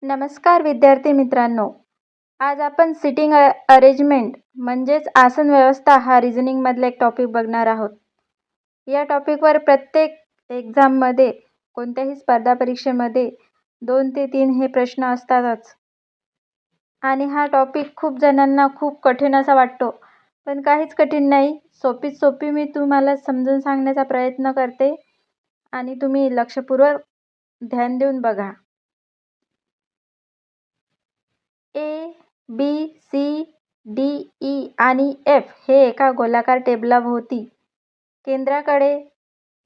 नमस्कार विद्यार्थी मित्रांनो. आज आपण सिटिंग अरेंजमेंट म्हणजेच आसन व्यवस्था हा रिझनिंगमधला एक टॉपिक बघणार आहोत. या टॉपिकवर प्रत्येक एक्झाममध्ये कोणत्याही स्पर्धा परीक्षेमध्ये 2 ते 3 हे प्रश्न असतातच. आणि हा टॉपिक खूप जणांना खूप कठीण असा वाटतो, पण काहीच कठीण नाही. सोपीत सोपी मी तुम्हाला समजून सांगण्याचा प्रयत्न करते आणि तुम्ही लक्षपूर्वक ध्यान देऊन बघा. ए, बी, सी, डी, ई आणि एफ हे एका गोलाकार टेबलाभोवती केंद्राकडे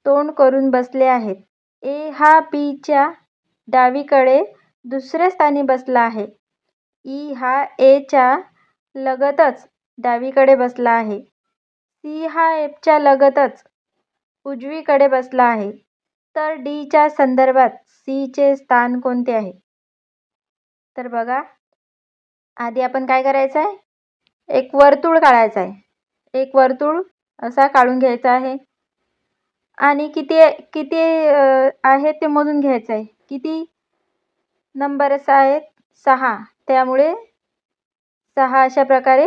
तोंड करून बसले आहेत. ए हा बीच्या डावीकडे दुसऱ्या स्थानी बसला आहे. ई हा एच्या लगतच डावीकडे बसला आहे. सी हा एफच्या लगतच उजवीकडे बसला आहे. तर डीच्या संदर्भात सीचे स्थान कोणते आहे? तर बघा, आधी आपण काय करायचं आहे, एक वर्तुळ काढायचं आहे. एक वर्तुळ असा काढून घ्यायचा आहे आणि किती किती आहे ते मोजून घ्यायचं आहे. किती नंबर्स आहेत? 6. त्यामुळे 6 अशा प्रकारे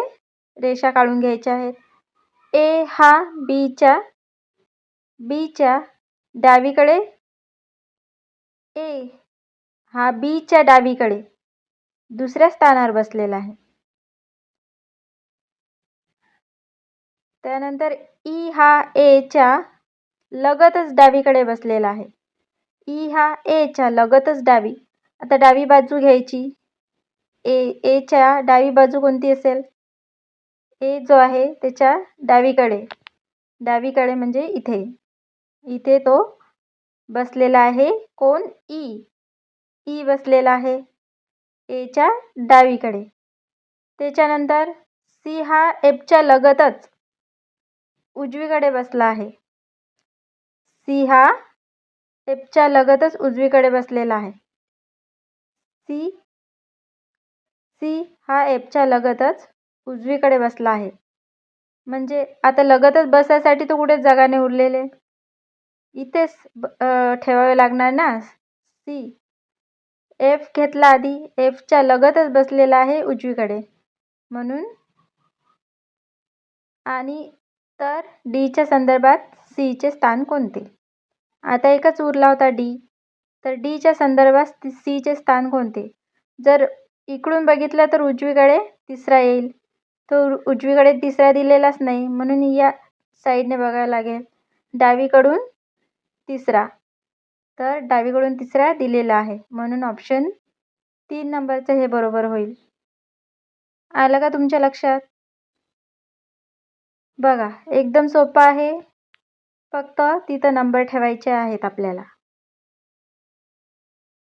रेषा काढून घ्यायच्या आहेत. ए हा बीच्या डावीकडे, ए हा बीच्या डावीकडे दुसऱ्या स्थानावर बसलेला आहे. त्यानंतर ई हा एच्या लगतच डावीकडे बसलेला आहे. ई हा एच्या लगतच डावी. आता डावी बाजू घ्यायची. एच्या डावी बाजू कोणती असेल? ए जो आहे त्याच्या डावीकडे म्हणजे इथे तो बसलेला आहे. कोण? ई बसलेला आहे एच्या डावीकडे. त्याच्यानंतर सी हा एफच्या लगतच उजवीकडे बसला आहे. सी हा एफच्या लगतच उजवीकडे बसलेला आहे. सी हा एफच्या लगतच उजवीकडे बसला आहे. म्हणजे आता लगतच बसायसाठी तो कुठेच जागा नाही उरलेले, इथेच ठेवावे लागणार ना. सी एफ घेतला आधी, एफच्या लगतच बसलेला आहे उजवीकडे म्हणून. आणि तर डीच्या संदर्भात सीचे स्थान कोणते? आता एकच उरला होता डी. तर डीच्या संदर्भात सीचे स्थान कोणते? जर इकडून बघितलं तर उजवीकडे तिसरा येईल. तो उजवीकडे तिसरा दिलेलाच नाही म्हणून या साईडने बघायला लागेल. डावीकडून तिसरा, तर डावीकडून तिसरा दिलेला आहे म्हणून ऑप्शन 3 नंबरचं हे बरोबर होईल. आलं का तुमच्या लक्षात? बघा, एकदम सोपं आहे. फक्त तिथं नंबर ठेवायचे आहेत आपल्याला.